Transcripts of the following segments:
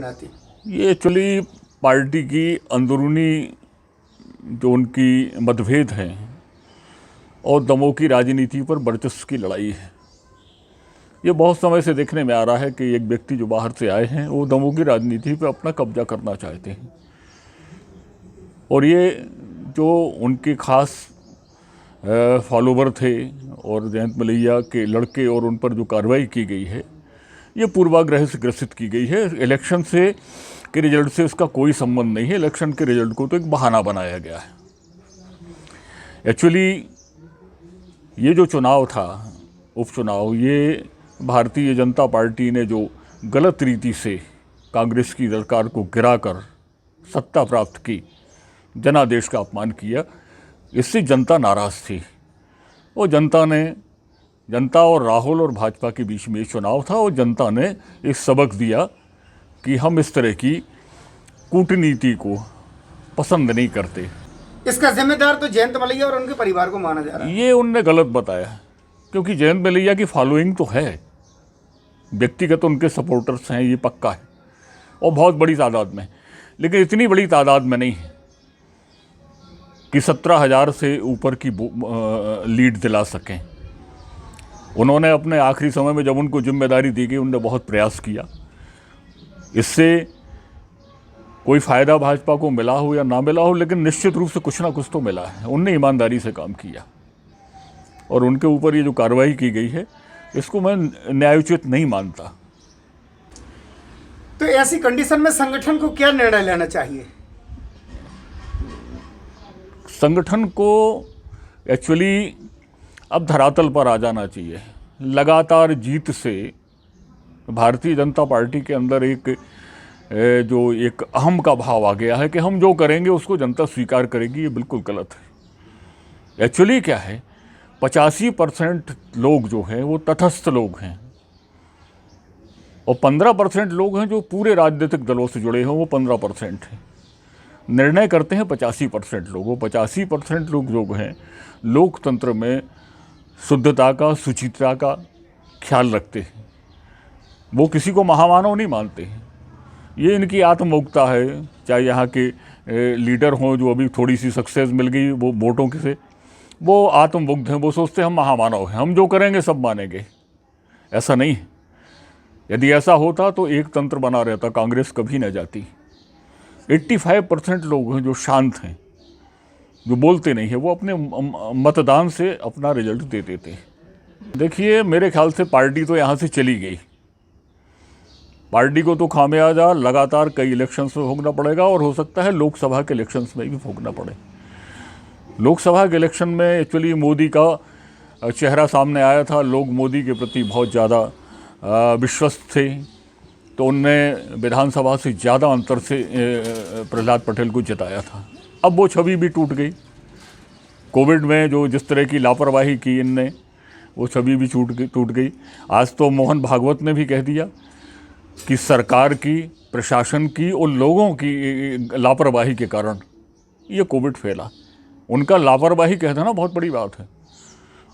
नाते? ये actually party की अंदरूनी जो उनकी मतभेद हैं और दमों की राजनीति पर वर्चस्व की लड़ाई है। ये बहुत समय से देखने में आ रहा है कि एक व्यक्ति जो बाहर से आए हैं वो दमों की राजनीति पर अपना कब्जा करना चाहते हैं, और ये जो उनके खास फॉलोवर थे और जयंत मलैया के लड़के और उन पर जो कार्रवाई की गई है ये पूर्वाग्रह से ग्रसित की गई है। इलेक्शन से के रिजल्ट से इसका कोई संबंध नहीं है। इलेक्शन के रिजल्ट को तो एक बहाना बनाया गया है। एक्चुअली ये जो चुनाव था, उपचुनाव, ये भारतीय जनता पार्टी ने जो गलत रीति से कांग्रेस की सरकार को गिराकर सत्ता प्राप्त की, जनादेश का अपमान किया, इससे जनता नाराज़ थी। और जनता और राहुल और भाजपा के बीच में चुनाव था और जनता ने एक सबक दिया कि हम इस तरह की कूटनीति को पसंद नहीं करते। इसका जिम्मेदार तो जयंत मलैया और उनके परिवार को माना जा रहा है। ये उनने गलत बताया, क्योंकि जयंत मलैया की फॉलोइंग तो है, व्यक्तिगत उनके सपोर्टर्स हैं, ये पक्का है, और बहुत बड़ी तादाद में, लेकिन इतनी बड़ी तादाद में नहीं है कि 17,000 से ऊपर की लीड दिला सकें। उन्होंने अपने आखिरी समय में जब उनको जिम्मेदारी दी गई, उन्होंने बहुत प्रयास किया। इससे कोई फ़ायदा भाजपा को मिला हो या ना मिला हो, लेकिन निश्चित रूप से कुछ ना कुछ तो मिला है। उनने ईमानदारी से काम किया, और उनके ऊपर ये जो कार्रवाई की गई है इसको मैं न्यायोचित नहीं मानता। तो ऐसी कंडीशन में संगठन को क्या निर्णय लेना चाहिए? संगठन को एक्चुअली अब धरातल पर आ जाना चाहिए। लगातार जीत से भारतीय जनता पार्टी के अंदर एक अहम का भाव आ गया है कि हम जो करेंगे उसको जनता स्वीकार करेगी। ये बिल्कुल गलत है। एक्चुअली क्या है, 85% लोग जो हैं वो तटस्थ लोग हैं, और 15% लोग हैं जो पूरे राजनीतिक दलों से जुड़े हैं, वो 15% हैं। निर्णय करते हैं 85% लोग। वो 85% लोग हैं लोकतंत्र में शुद्धता का, सुचिता का ख्याल रखते हैं। वो किसी को महामानव नहीं मानते हैं। ये इनकी आत्ममुक्ता है। चाहे यहाँ के लीडर हों जो अभी थोड़ी सी सक्सेस मिल गई वो वोटों के से, वो आत्ममुग्ध हैं। वो सोचते हैं हम महामानव हैं, हम जो करेंगे सब मानेंगे। ऐसा नहीं है। यदि ऐसा होता तो एक तंत्र बना रहता, कांग्रेस कभी न जाती। 85% लोग हैं जो शांत हैं, जो बोलते नहीं है, वो अपने मतदान से अपना रिजल्ट दे देते हैं। देखिए, मेरे ख्याल से पार्टी तो यहाँ से चली गई। पार्टी को तो खामियाजा लगातार कई इलेक्शंस में भोगना पड़ेगा, और हो सकता है लोकसभा के इलेक्शंस में भी भोगना पड़े। लोकसभा के इलेक्शन में एक्चुअली मोदी का चेहरा सामने आया था। लोग मोदी के प्रति बहुत ज़्यादा विश्वस्त थे, तो उनने विधानसभा से ज़्यादा अंतर से प्रहलाद पटेल को जिताया था। अब वो छवि भी टूट गई। कोविड में जो जिस तरह की लापरवाही की इनने, वो छवि भी टूट गई। आज तो मोहन भागवत ने भी कह दिया कि सरकार की, प्रशासन की और लोगों की लापरवाही के कारण ये कोविड फैला। उनका लापरवाही कह देना बहुत बड़ी बात है।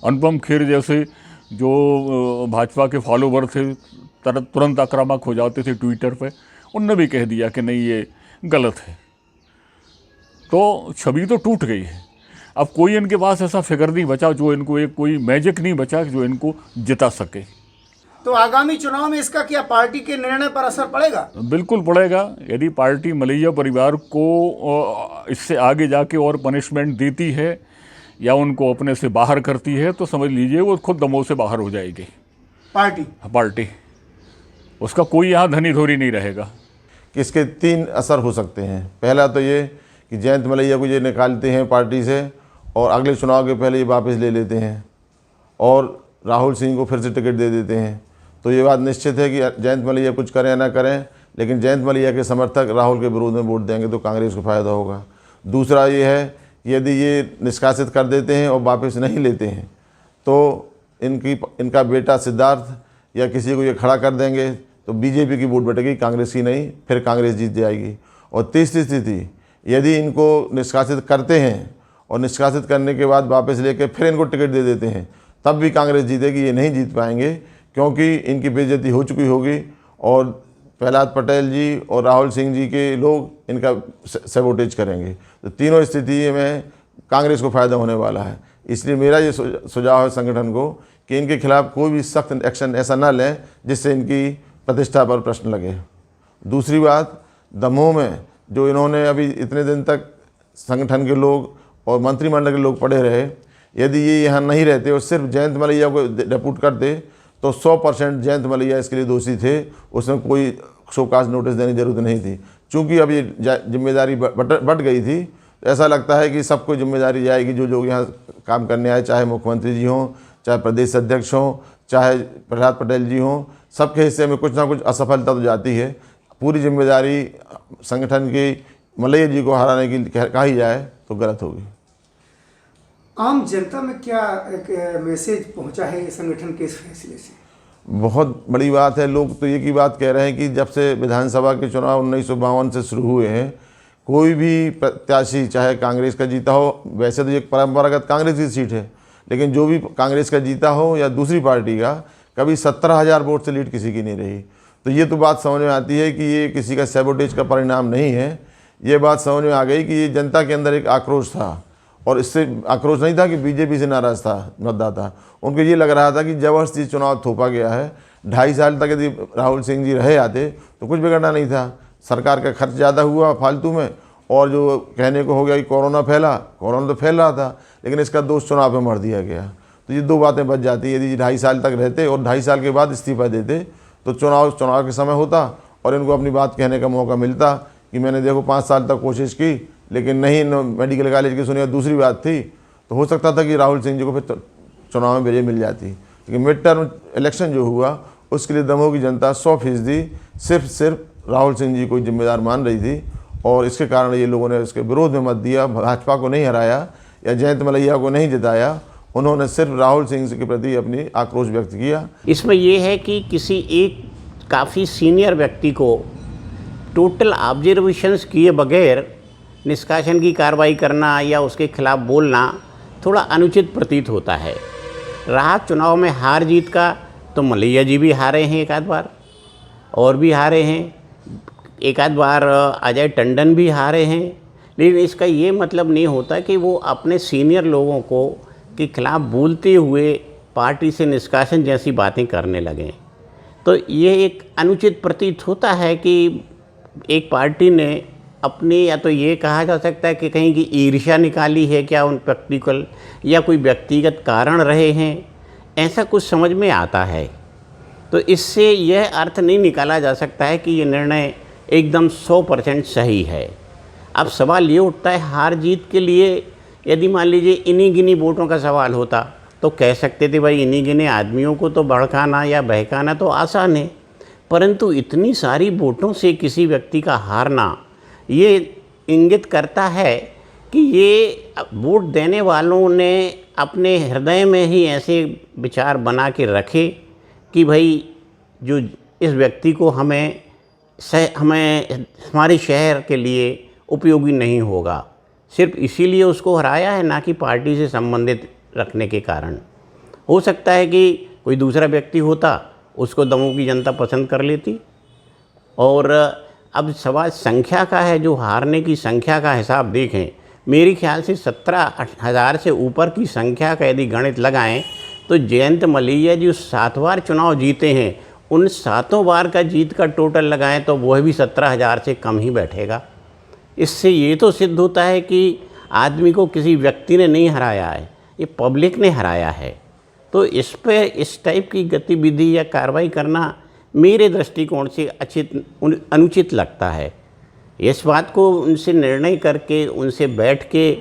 अनुपम खेर जैसे जो भाजपा के फॉलोवर थे, तुरंत आक्रामक हो जाते थे ट्विटर पे, उनने भी कह दिया कि नहीं ये गलत है। तो छवि तो टूट गई है। अब कोई इनके पास ऐसा फिगर नहीं बचा जो इनको, एक कोई मैजिक नहीं बचा जो इनको जिता सके। तो आगामी चुनाव में इसका क्या पार्टी के निर्णय पर असर पड़ेगा? बिल्कुल पड़ेगा। यदि पार्टी मलैया परिवार को इससे आगे जाके और पनिशमेंट देती है या उनको अपने से बाहर करती है, तो समझ लीजिए वो खुद दमों से बाहर हो जाएगी पार्टी। उसका कोई यहाँ धनी धोरी नहीं रहेगा। कि इसके 3 असर हो सकते हैं। पहला तो ये कि जयंत मलैया को ये निकालते हैं पार्टी से, और अगले चुनाव के पहले ये वापस ले लेते हैं, और राहुल सिंह को फिर से टिकट दे देते हैं। तो ये बात निश्चित है कि जयंत मलैया कुछ करें या ना करें, लेकिन जयंत मलैया के समर्थक राहुल के विरोध में वोट देंगे तो कांग्रेस को फ़ायदा होगा। दूसरा ये है कि यदि ये निष्कासित कर देते हैं और वापस नहीं लेते हैं, तो इनका बेटा सिद्धार्थ या किसी को ये खड़ा कर देंगे, तो बीजेपी की वोट बटेगी, कांग्रेस की नहीं, फिर कांग्रेस जीत जाएगी। और तीसरी स्थिति, यदि इनको निष्कासित करते हैं और निष्कासित करने के बाद वापस लेकर फिर इनको टिकट दे देते हैं, तब भी कांग्रेस जीतेगी। ये नहीं जीत पाएंगे, क्योंकि इनकी बेइज्जती हो चुकी होगी और प्रहलाद पटेल जी और राहुल सिंह जी के लोग इनका सैबोटेज करेंगे। तो तीनों स्थिति में कांग्रेस को फ़ायदा होने वाला है। इसलिए मेरा ये सुझाव है संगठन को कि इनके खिलाफ कोई भी सख्त एक्शन ऐसा ना लें जिससे इनकी प्रतिष्ठा पर प्रश्न लगे। दूसरी बात, दमोह में जो इन्होंने अभी इतने दिन तक संगठन के लोग और मंत्रिमंडल के लोग पड़े रहे, यदि ये यहाँ नहीं रहते और सिर्फ जयंत मलैया को डिप्यूट करते तो 100% जयंत मलैया इसके लिए दोषी थे, उसमें कोई शोकाज नोटिस देने की जरूरत नहीं थी। चूँकि अब ये जिम्मेदारी बट गई थी, तो ऐसा लगता है कि सबको जिम्मेदारी जाएगी जो लोग यहाँ काम करने आए, चाहे मुख्यमंत्री जी हों, चाहे प्रदेश अध्यक्ष हों, चाहे प्रहलाद पटेल जी हों, सबके हिस्से में कुछ ना कुछ असफलता तो जाती है। पूरी जिम्मेदारी संगठन की मलैया जी को हराने की कही जाए तो गलत होगी। आम जनता में क्या एक मैसेज पहुंचा है संगठन के इस फैसले से? बहुत बड़ी बात है। लोग तो ये की बात कह रहे हैं कि जब से विधानसभा के चुनाव 1952 से शुरू हुए हैं, कोई भी प्रत्याशी चाहे कांग्रेस का जीता हो, वैसे तो ये परंपरागत कांग्रेस की सीट है, लेकिन जो भी कांग्रेस का जीता हो या दूसरी पार्टी का, कभी 17,000 वोट से लीड किसी की नहीं रही। तो ये तो बात समझ में आती है कि ये किसी का सैबोटेज का परिणाम नहीं है। ये बात समझ में आ गई कि ये जनता के अंदर एक आक्रोश था, और इससे आक्रोश नहीं था कि बीजेपी से नाराज़ था मतदाता। उनको ये लग रहा था कि जबरदस्ती चुनाव थोपा गया है। 2.5 साल तक यदि राहुल सिंह जी रहे आते तो कुछ बिगड़ना नहीं था। सरकार का खर्च ज़्यादा हुआ फालतू में, और जो कहने को हो गया कि कोरोना फैला, कोरोना तो फैल रहा था, लेकिन इसका दोष चुनाव पे मर दिया गया। तो ये दो बातें बच जाती। यदि 2.5 साल तक रहते और 2.5 साल के बाद इस्तीफा देते तो चुनाव के समय होता और इनको अपनी बात कहने का मौका मिलता कि मैंने देखो 5 साल तक कोशिश की, लेकिन नहीं मेडिकल कॉलेज की सुनी, दूसरी बात थी, तो हो सकता था कि राहुल सिंह जी को फिर चुनाव में विजय मिल जाती। लेकिन मिड टर्म इलेक्शन जो हुआ उसके लिए दमोह की जनता 100% सिर्फ राहुल सिंह जी को जिम्मेदार मान रही थी, और इसके कारण ये लोगों ने उसके विरोध में मत दिया। भाजपा को नहीं हराया या जयंत मलैया को नहीं जिताया, उन्होंने सिर्फ राहुल सिंह के प्रति अपनी आक्रोश व्यक्त किया। इसमें यह है कि किसी एक काफ़ी सीनियर व्यक्ति को टोटल ऑब्जर्वेशंस किए बगैर निष्कासन की कार्रवाई करना या उसके खिलाफ बोलना थोड़ा अनुचित प्रतीत होता है। रहा चुनाव में हार जीत का, तो मलैया जी भी हारे हैं एक आध बार, और भी हारे हैं, एक आध बार अजय टंडन भी हारे हैं। लेकिन इसका ये मतलब नहीं होता कि वो अपने सीनियर लोगों को के खिलाफ बोलते हुए पार्टी से निष्कासन जैसी बातें करने लगें। तो ये एक अनुचित प्रतीत होता है कि एक पार्टी ने अपनी, या तो ये कहा जा सकता है कि कहीं की ईर्ष्या निकाली है क्या उन प्रैक्टिकल, या कोई व्यक्तिगत कारण रहे हैं, ऐसा कुछ समझ में आता है। तो इससे यह अर्थ नहीं निकाला जा सकता है कि ये निर्णय एकदम 100% सही है। अब सवाल ये उठता है, हार जीत के लिए यदि मान लीजिए इन्हीं गिनी वोटों का सवाल होता तो कह सकते थे भाई इन्हीं गिने आदमियों को तो भड़काना या बहकाना तो आसान है, परंतु इतनी सारी वोटों से किसी व्यक्ति का हारना ये इंगित करता है कि ये वोट देने वालों ने अपने हृदय में ही ऐसे विचार बना के रखे कि भाई जो इस व्यक्ति को हमें हमारे शहर के लिए उपयोगी नहीं होगा, सिर्फ इसीलिए उसको हराया है, ना कि पार्टी से संबंधित रखने के कारण। हो सकता है कि कोई दूसरा व्यक्ति होता, उसको दमोह की जनता पसंद कर लेती। और अब सवाल संख्या का है, जो हारने की संख्या का हिसाब देखें, मेरे ख्याल से 17,000 से ऊपर की संख्या का यदि गणित लगाएं तो जयंत मलैया जो 7 बार चुनाव जीते हैं, उन 7 बार का जीत का टोटल लगाएं तो वह भी 17,000 से कम ही बैठेगा। इससे ये तो सिद्ध होता है कि आदमी को किसी व्यक्ति ने नहीं हराया है, ये पब्लिक ने हराया है। तो इस पे इस टाइप की गतिविधि या कार्रवाई करना मेरे दृष्टिकोण से अनुचित लगता है। इस बात को उनसे निर्णय करके, उनसे बैठ के,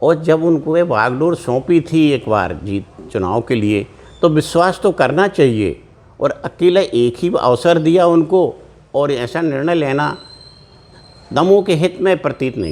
और जब उनको ये बागडोर सौंपी थी एक बार जीत चुनाव के लिए, तो विश्वास तो करना चाहिए, और अकेला एक ही अवसर दिया उनको और ऐसा निर्णय लेना दमोह के हित में प्रतीत नहीं हो।